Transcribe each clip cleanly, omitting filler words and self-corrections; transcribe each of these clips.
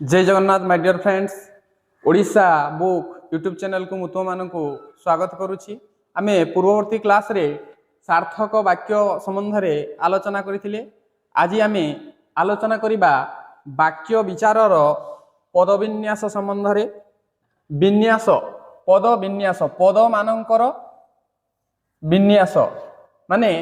जय Jagannath my dear friends Odisha book YouTube channel को मुझ को स्वागत करुच्ची। आमे पूर्ववर्ती क्लास रे सार्थक वाक्य संबंध में आलोचना करथिले। आज आमे आलोचना करिबा वाक्य विचार पद विन्यास संबंध रे। विन्यास पद विन्यास पद मानकर विन्यास माने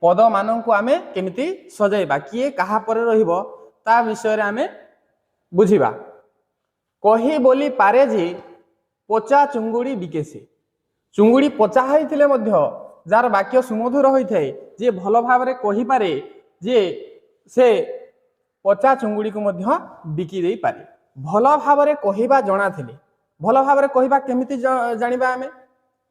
पद मानक आमे केमिति सजाइबा किए कहा पर रहिबो ता विषय रे आमे बुझिबा। कही बोली पारे जे पचा चुंगुड़ी बिकेसे। चुंगुड़ी पचा होइथिले मध्य जार वाक्य सुमधुर होइथाय जे भल भाबरे कहि पारे जे से पचा चुंगुड़ी को मध्य बिकी देई पारे। भल भाबरे कहिबा जणा थिले। भल भाबरे कहिबा केमिति जानिबा आमे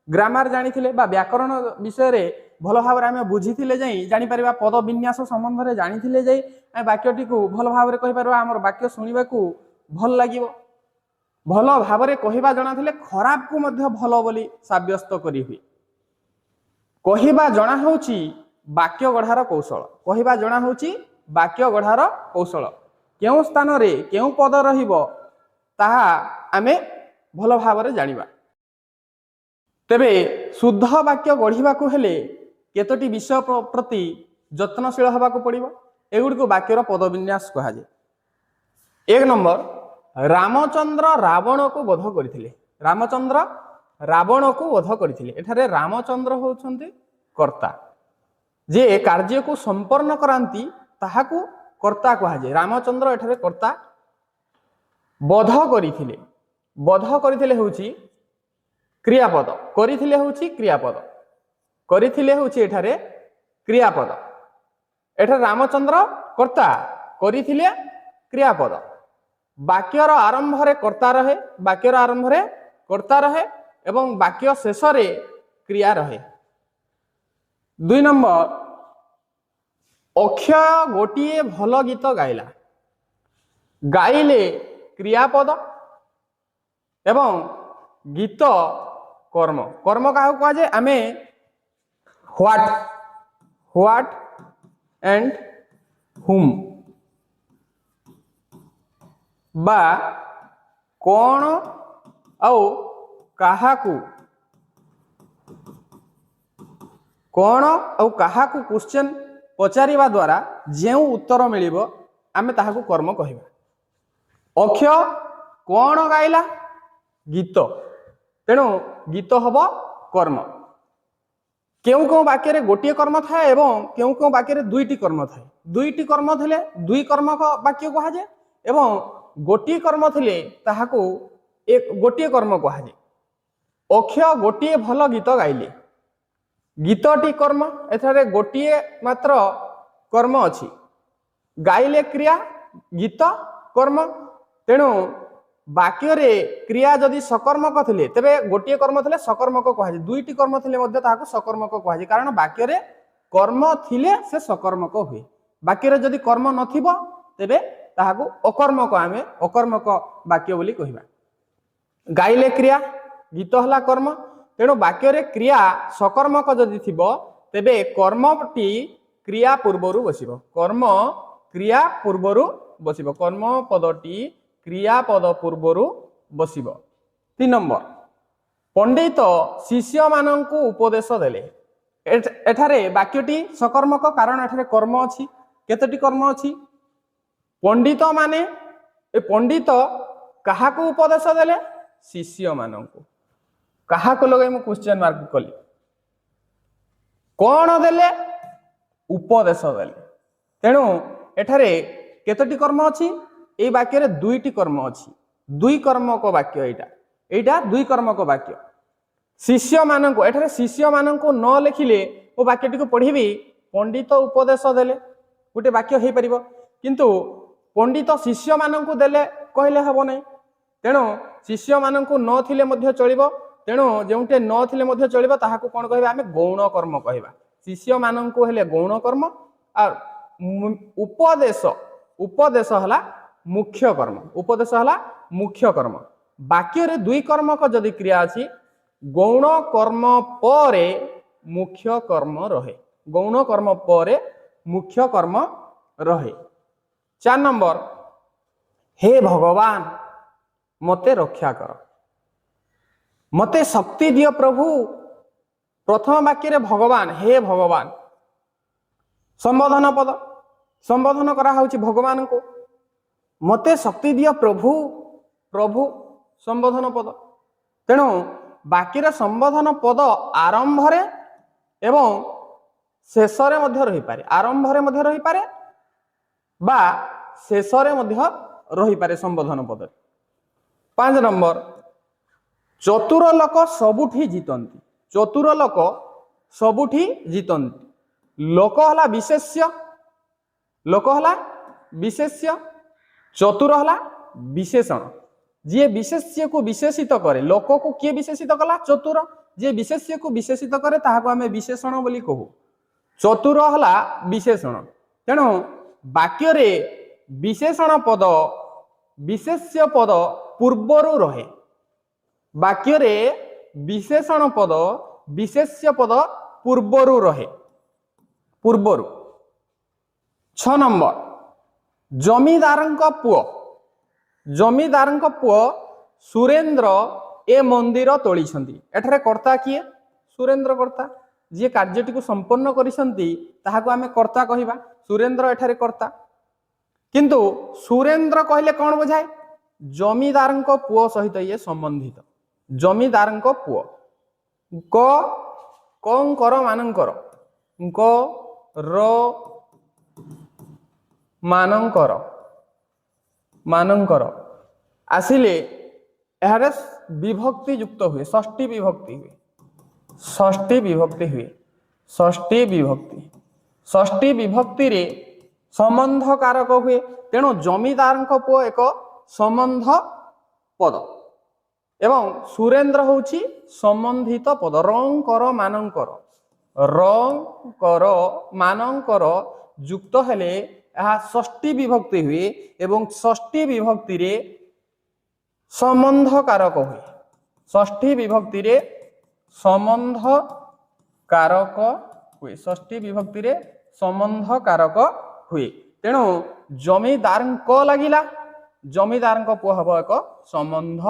ग्रामर जानिथिले बा व्याकरण विषय रे भल भाबरे आमे बुझिथिले जाई जानि परिबा। पद विन्यास संबंध रे जानिथिले जाई आ वाक्यटी को भल भाबरे कहि परबा। हमर वाक्य सुनिबा को भल लागिवो। भल भाबरे कहिबा जणा थिले खराब को मध्य भल बोली साब्यस्त करी हुई। कहिबा जणा होउची वाक्य गढ़ार कौशल। कहिबा जणा होउची वाक्य गढ़ार कौशल। केउ स्थान रे केउ पद रहिबो ताहा आमे भल भाबरे जानिबा। तेबे शुद्ध वाक्य गढ़िबा को हेले केतोटी विषय प्रति यत्नशील हवा को पड़िबो। एगुडी को वाक्यर पद विन्यास कहा जाए। एक नंबर रामचंद्र रावण को वध करथिले। रामचंद्र रावण को वध करथिले। एठारे रामचंद्र होउछन्ते कर्ता जे कार्य को संपन्न करांती ताहाकू कर्ता कहा जाए। रामचंद्र एठारे कर्ता। वध करथिले। वध करथिले होउची क्रियापद। करिथिले होउची क्रियापद। करिथिले होउची एठारे क्रियापद। एठारे रामचंद्र कर्ता करिथिले क्रियापद। वाक्यर आरंभ रे कर्ता रहे। वाक्यर आरंभ रे कर्ता रहे एवं वाक्य शेष रे क्रिया रहे। दुई नंबर अक्षय गोटिए भल गीत गाइला। गाइले क्रियापद एवं गीत कर्म। कर्म काहा कहा जाए आमे व्हाट एंड हुम बा कौन आउ काहाकू कौन आउ काहाकू क्वेश्चन पचारिबा द्वारा जेउ उत्तर मिलिबो आमे ताहाकू कर्म कहिबा। अक्षय कौन गाइला गीत तेणु गीत हबो कर्म। केउ केउ वाक्य रे गोटिए कर्म थाए एवं केउ केउ वाक्य रे दुईटी कर्म थाए। दुईटी कर्म थिले दुई कर्म वाक्य कहा जाए एवं गोटिए कर्म थिले ताहाकू एक गोटिए कर्म कहा जाए। अक्षय गोटिए भल गीत गाइले। गीतटी कर्म। एथारे गोटिए मात्र कर्म अछि। गाइले क्रिया गीत कर्म। तेणु वाक्य रे क्रिया जदि सकर्मक थिले तबे गोटिए कर्म थिले सकर्मक कहा जाए। दुईटी कर्म थिले मध्य ताहाकू सकर्मक कहा जाए कारण वाक्य रे कर्म थिले से सकर्मक हुए। वाक्य रे जदि कर्म नथिबो तबे ताहाकू अकर्मक आमे अकर्मक वाक्य बोली कहिबा। गाइले क्रिया गीत हला कर्म। तेणु वाक्य रे क्रिया सकर्मक जदि थिबो तबे कर्मटी क्रिया पूर्वरु बसिबो। कर्म क्रिया पूर्वरु बसिबो। कर्म पदटी क्रिया पद पूर्वरु बसिबो। 3 नंबर पंडित शिष्य माननकु उपदेश देले। एठारे वाक्यटी सकर्मक कारण एठारे कर्म अछि। केतटी कर्म अछि पंडित माने ए पंडित काहाकू उपदेश देले शिष्य माननकु। काहाकू लगे मु क्वेश्चन मार्क कली। कोन देले उपदेश देले। तेणु एठारे केतटी कर्म अछि ए वाक्य रे दुईटी कर्म अछि। दुई कर्मक वाक्य एटा एटा दुई कर्मक वाक्य। शिष्य माननको एठारे शिष्य माननको न लिखिले ओ वाक्यटी को पढिबी पंडित उपदेश देले गोटे वाक्य हे परिबो। किंतु पंडित शिष्य माननको देले कहले हबो नै। तेणु शिष्य माननको न थिले मध्य चलिबो। तेणु जेउटे न थिले मध्य चलिबो ताहाकू कोन कहबा आमे गौण कर्म कहबा। शिष्य माननको हेले गौण कर्म आ उपदेश उपदेश हला मुख्य कर्म। उपदेश हला मुख्य कर्म। वाक्य रे दुई कर्मक जदि क्रिया अछि गौण कर्म परे मुख्य कर्म रहे। गौण कर्म परे मुख्य कर्म रहे। 4 नंबर हे भगवान मते रक्षा कर, मते शक्ति दियो प्रभु। प्रथम वाक्य रे भगवान, हे भगवान संबोधन पद, संबोधन करा होउची भगवान को। मते शक्ति दियो प्रभु, प्रभु संबोधन पद। तेणु वाक्यर संबोधन पद आरंभ रे एवं शेष रे मध्य रही पारे, आरंभ रे मध्य रही पारे बा शेष रे मध्य रही पारे संबोधन पद। 5 नंबर, चतुर लोक सबुठी जीतंती, चतुर लोक सबुठी जीतंती। लोक हला विशेष्य, लोक हला विशेष्य, चतुर हला विशेषण। जे विशेष्य को विशेषित करे, लोक को किए विशेषित कला? चतुर। जे विशेष्य को विशेषित करे ताहाको आमे विशेषण बोली कहू। चतुर हला विशेषण। तेणु वाक्य रे विशेषण पद विशेष्य पद पूर्वरु रहे, वाक्य रे विशेषण पद विशेष्य पद पूर्वरु रहे, पूर्वरु। 6 नंबर, जमीदारंक पुओ, जमीदारंक पुओ सुरेंद्र ए मंदिर तोलिछंती। एठारे कर्ता किए? सुरेंद्र कर्ता। जे कार्यटी को संपन्न करिसंती ताहाको आमे कर्ता कहिबा। सुरेंद्र एठारे कर्ता, किंतु सुरेंद्र कहले कौन बुझाए? जमीदारंक पुओ सहित ये संबंधित। जमीदारंक पुओ कर मानंकर, मानंकर मानंकर आसिले एहारे विभक्ति युक्त हुए, षष्ठी विभक्ति हुए, षष्ठी विभक्ति हुए, षष्ठी विभक्ति, षष्ठी विभक्ति रे संबंध कारक हुए। तेणु जमीदारंक पुओ एक संबंध पद एवं सुरेंद्र होउची संबंधित पद। रंग कर मानंकर, रंग कर मानंकर युक्त हेले यह षष्ठी विभक्ति हुए एवं षष्ठी विभक्ति रे संबंध कारक हुए, षष्ठी विभक्ति रे संबंध कारक हुए, षष्ठी विभक्ति रे संबंध कारक हुए। तेणु जमीदार को लगिला, जमीदार को पुओ हबो एक संबंध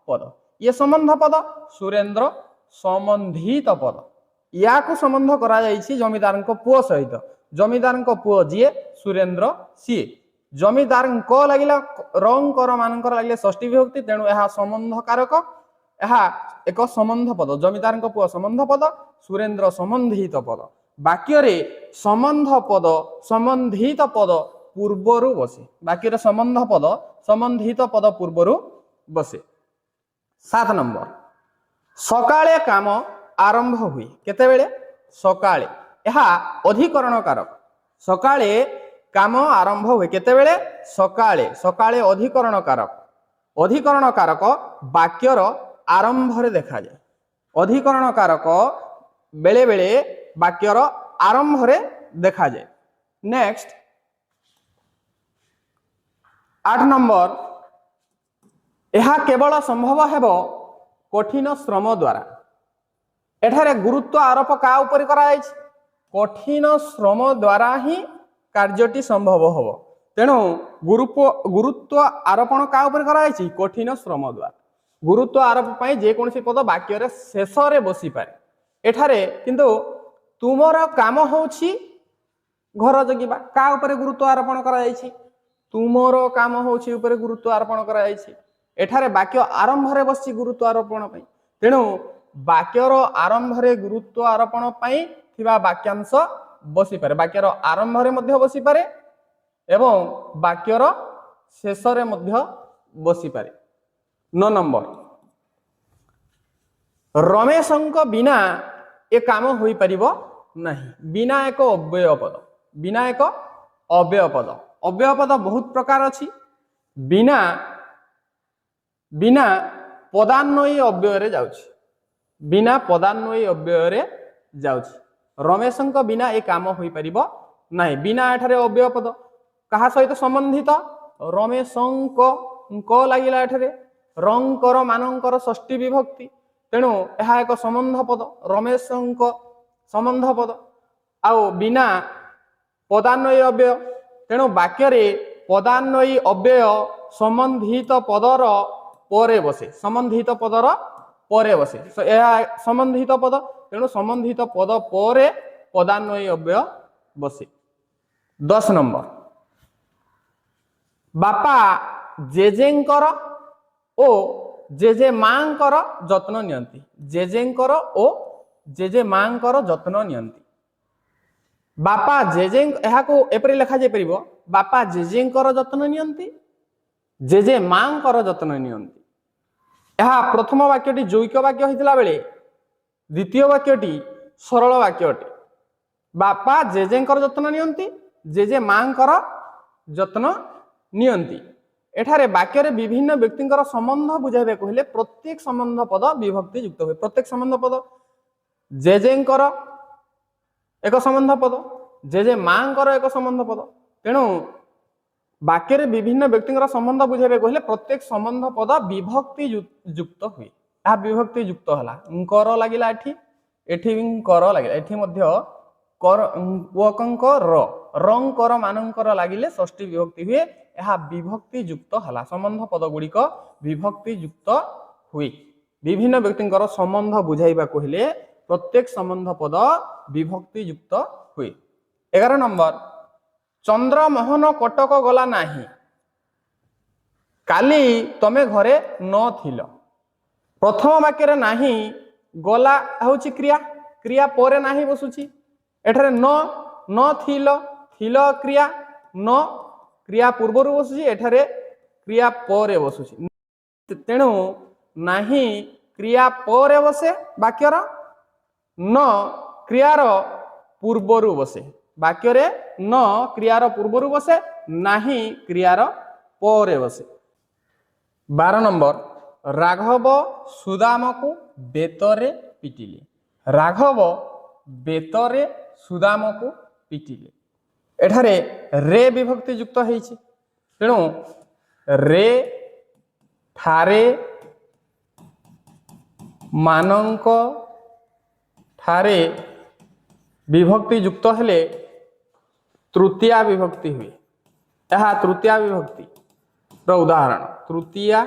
पद। ये संबंध पद सुरेंद्र संबंधित पद, या को संबंध करा जाइछि जमीदार को पुओ सहित। जमीदार को पुओ जी सुरेंद्र सी, जमीदार को लगिला रंग कर मानकर लगिले षष्ठी विभक्ति। तेणु यह संबंध कारक, यह एक संबंध पद। जमीदार को पुओ संबंध पद, सुरेंद्र संबंधित पद। वाक्य रे संबंध पद संबंधित पद पूर्वरु बसे, वाक्य रे संबंध पद संबंधित पद पूर्वरु बसे। 7 नंबर, सकाळे काम आरंभ हुए, केतेबेले? सकाळे। यह अधिकरण कारक। सकाळे काम आरंभ हुए केतेबेले? सकाळे। सकाळे अधिकरण कारक। अधिकरण कारक वाक्यर आरंभ रे देखा जाए। अधिकरण कारक बेले बेले वाक्यर आरंभ रे देखा जाए। नेक्स्ट 8 नंबर, यह केवल संभव हेबो कठिन श्रम द्वारा। एठारे गुरुत्व आरोप का ऊपर करा जायछि? कठिन श्रम द्वारा ही कार्यटी संभव होबो। तेणु गुरुत्व आरोपण का ऊपर करा जायछि? कठिन श्रम द्वारा। गुरुत्व आरोप पई जे कोनसी पद वाक्य रे शेष रे बसी पारे। एठारे किंतु तुमर काम होछि घर जगिबा, का ऊपर गुरुत्व आरोपण करा जायछि? तुमर काम होछि ऊपर गुरुत्व आरोपण करा जायछि। एठारे वाक्य आरंभ रे बसछि गुरुत्व आरोपण पई। तेणु वाक्यर आरंभ रे गुरुत्व आरोपण पई थिबा वाक्यांश बसी पारे, वाक्यर आरंभ रे मध्य बसी पारे एवं वाक्यर शेष रे मध्य बसी पारे। 9 नंबर, रमेशंक बिना ए काम होई परिबो नहीं। बिना एक अव्यय पद, बिना एक अव्यय पद। अव्यय पद बहुत प्रकार अछि। बिना बिना पदान्वयी अव्यय रे जाउछि, बिना पदान्वयी अव्यय रे जाउछि। रमेशंक बिना ए काम होई परिबो नहीं। बिना एठारे अव्यय पद कहा सहित संबंधित? रमेशंक क लागिला एठारे रंकर मानकर षष्ठी विभक्ति। तेणु यह एक संबंध पद, रमेशंक संबंध पद। आउ बिना पदान्वयी अव्यय, तेणु वाक्य रे पदान्वयी अव्यय संबंधित पदर परे बसे संबंधित पदर परे बसे यह संबंधित पद तेणु संबंधित पद परे पदान्वयी अव्यय बसे 10 नंबर बापा जेजेंकर ओ जेजे मांकर जत्न नियंती जेजेंकर ओ जेजे मांकर जत्न नियंती बापा जेजे को एपरि लिखा जाय परिबो बापा जेजेंकर जत्न नियंती जेजे मांकर जत्न नियंती यह प्रथम वाक्यटी जौगिक वाक्य होइतिला बेले द्वितीय वाक्यटी सरल वाक्य अटे बापा जेजेंकर जत्न नियंती जेजे मांकर जत्न नियंती एठारे वाक्य विभिन्न व्यक्तिंकर संबंध बुझाइबे कहले प्रत्येक संबंध पद विभक्ति युक्त हुए प्रत्येक संबंध पद जेजेंकर एक संबंध पद जेजे मांकर एक संबंध पद तेणु वाक्य विभिन्न व्यक्तिंकर संबंध बुझाइबे कहले प्रत्येक संबंध पद विभक्ति युक्त हुए यह विभक्ति युक्त हला कर लागिला एठी कर लागिला एठी मध्य कर वकंकर रंकर मानकर लागिले षष्ठी विभक्ति हुए यह विभक्ति युक्त हला संबंध पद गुड़िक विभक्ति युक्त हुए विभिन्न व्यक्तिंकर संबंध बुझाइबा कहले प्रत्येक संबंध पद विभक्ति युक्त हुए 11 नंबर चंद्रमोहन कटक गला नाही काली तमे घरे न थिल प्रथम वाक्य नाही गला होची क्रिया क्रिया परे नाही बसुची एठारे न थिल थिल क्रिया न क्रिया पूर्वर बसुची एठारे क्रिया परे बसुची तेणु नाही क्रिया परे बसे वाक्यर न क्रियार पूर्वर बसे वाक्य रे न क्रियार पूर्वर बसे नाही क्रियार परे बसे 12 नंबर राघव सुदाम को बेतरे पिटिले राघव बेतरे सुदाम को पिटिले एठारे रे विभक्ति युक्त होइछि तेणु रे ठारे मानंक ठारे विभक्ति युक्त हेले तृतीया विभक्ति हुए यह तृतीया विभक्ति रो उदाहरण तृतीया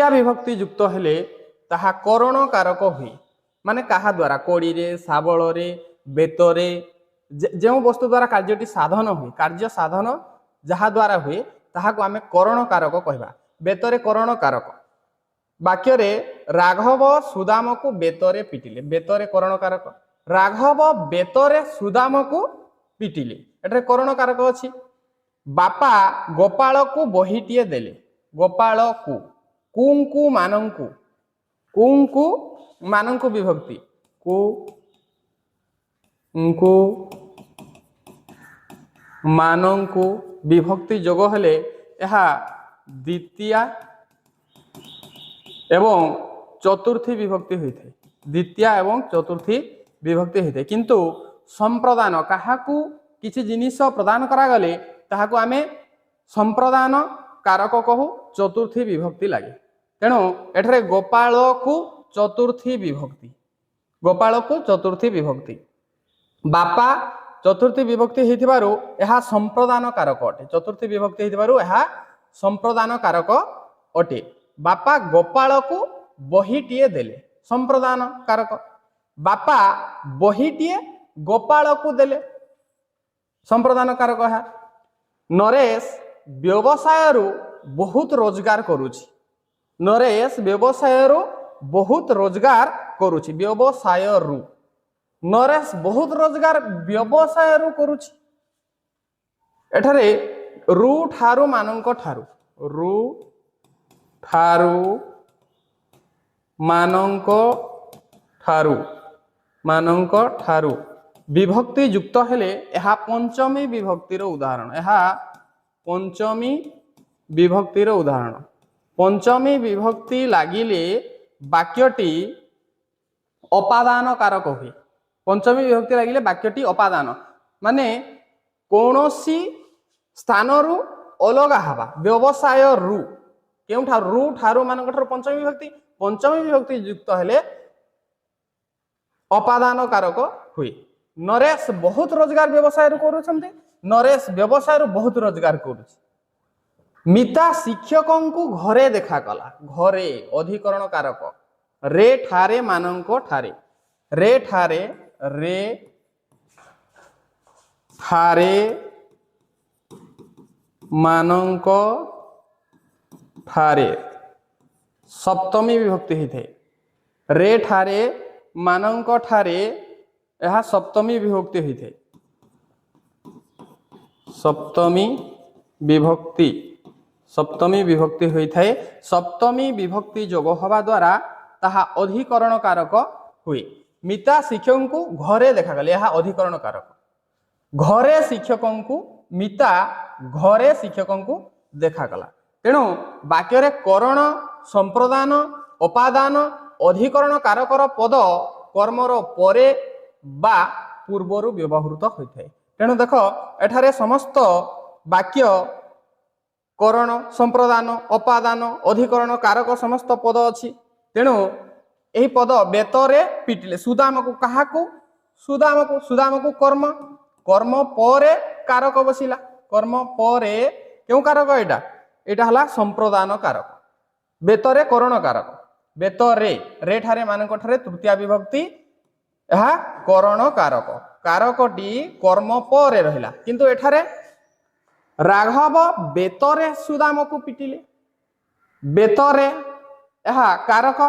विभक्ति युक्त हेले ताहा करण कारक हुए माने काहा द्वारा कोड़ी रे साबल रे बेतरे जो वस्तु द्वारा कार्यटी साधन हुए कार्य साधन जहा द्वारा हुए ताहाको आमे करण कारक कहबा बेतरे करण कारक वाक्य रे राघव सुदाम को बेतरे पिटिले बेतरे करण कारक राघव बेतरे सुदाम को पिटिले एठारे करण कारक अछि बापा गोपाल को बहीटिए देले गोपाल को कुंकु मानंकु विभक्ति को मानंकु विभक्ति जोग हेले यह द्वितीया एवं चतुर्थी विभक्ति होइथे द्वितीया एवं चतुर्थी विभक्ति होइथे किंतु संप्रदान काहाकू किछि जिनिस प्रदान करा गले ताहाकू आमे संप्रदान कारक कहू चतुर्थी विभक्ति लागे तेणु एठारे गोपाल को चतुर्थी विभक्ति बापा चतुर्थी विभक्ति हेतिबारु एहा संप्रदान कारक अटे चतुर्थी विभक्ति हेतिबारु एहा संप्रदान कारक अटे बापा गोपाल को बहीटिए देले संप्रदान कारक बापा बहीटिए गोपाल को देले संप्रदान कारक है नरेश व्यवसाय बहुत रोजगार करुछि नरेश व्यवसाय बहुत रोजगार करुछि व्यवसाय नरेश बहुत रोजगार व्यवसाय करुछि एठारे रु ठारू मानंक ठारू विभक्ति युक्त हेले यह पंचमी विभक्तिर उदाहरण पंचमी विभक्ति लागिले वाक्यटी अपादान कारक हुए पंचमी विभक्ति लागिले वाक्यटी अपादान माने कौनसी स्थान रु अलगा हवा व्यवसाय रु केउठा रु ठारू मानक ठारू पंचमी विभक्ति युक्त हेले अपादान कारक हुए नरेश बहुत रोजगार व्यवसाय करुछन्ते नरेश व्यवसाय बहुत रोजगार करुछि। मिता शिक्षकों को घरे देखा कला घरे अधिकरण कारक रे ठारे मानंको ठारे रे ठारे मानंको ठारे सप्तमी विभक्ति होता है। रे ठारे मानंको ठारे यह सप्तमी विभक्ति होता है। सप्तमी विभक्ति होता है। सप्तमी विभक्ति जोग हवा द्वारा ताहा अधिकरण कारक हुए। मिता शिक्षकों को घरे देखा गले यह अधिकरण कारक घरे शिक्षकों को मिता घरे शिक्षकों को देखा गला। तेणु वाक्य रे करण संप्रदान उपादान अधिकरण कारकर पद कर्मर परे बा पूर्वरु व्यवहृत होता है। तेणु देख एठारे समस्त वाक्य करण संप्रदान उपादान अधिकरण कारक समस्त पद अच्छी। तेणु यही पद बेतरे पिटिले सुदाम को कहा सुदाम को कर्म कर्म परे कारक बसिला कर्म परे क्यों कारक एटा हला संप्रदान कारक बेतरे करण कारक बेतरे रे ठारे मानक ठारे तृतीया विभक्ति यह करण कारक कारकटी कर्म परे रहिला किंतु एठारे राघव बेतरे सुदाम को पिटिले बेतरे यह कारक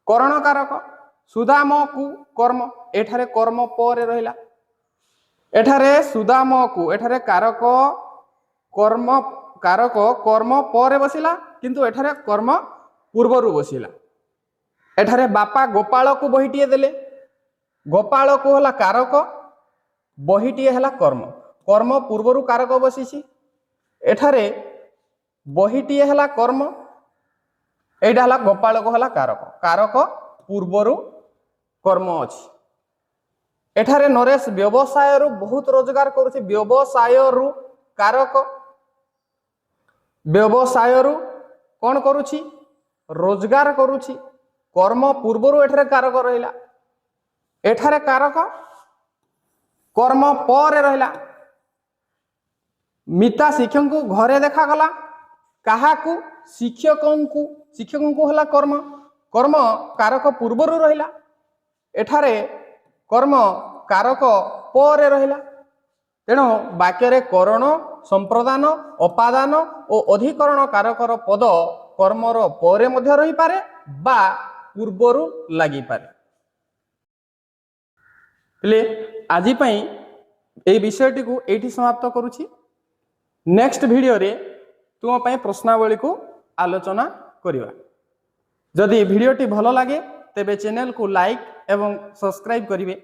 करण कारक सुदाम को कर्म एठारे कर्म परे रहिला एठारे सुदाम को एठारे कारक कर्म परे बसिला किंतु एठारे कर्म पूर्वरु बसिला। एठारे बापा गोपाल को बहीटिए देले गोपाल को हला कारक बहीटिए हला कर्म कर्म पूर्वरु कारक बसिछि एठारे बहीटिए हला कर्म एटा हला गोपाल को हला कारक कारक पूर्वरु कर्म अछि। एठारे नरेश व्यवसाय रु बहुत रोजगार करुछि व्यवसाय रु कारक व्यवसाय रु कौन करुछि रोजगार करुछि कर्म पूर्वरु एठारे कारक रहिला एठारे कारक कर्म परे रहिला। मिता शिक्षक को घरे देखा गला कहा को शिक्षकों को हला कर्म कर्म कारक पूर्वरु रहिला एठारे कर्म कारक परे रहिला। तेणु वाक्य रे करण संप्रदान उपादान और अधिकरण कारकर पद कर्मर परे मध्य रही पारे बा पूर्वरु लागि पारे। आज पई ए विषयटी को एठी समाप्त करूछि। नेक्स्ट वीडियो रे तुम पई प्रश्नावली को आलोचना करिवा। जदि वीडियोटी भलो लागे तेबे चैनल को लाइक एवं सब्सक्राइब करिवे।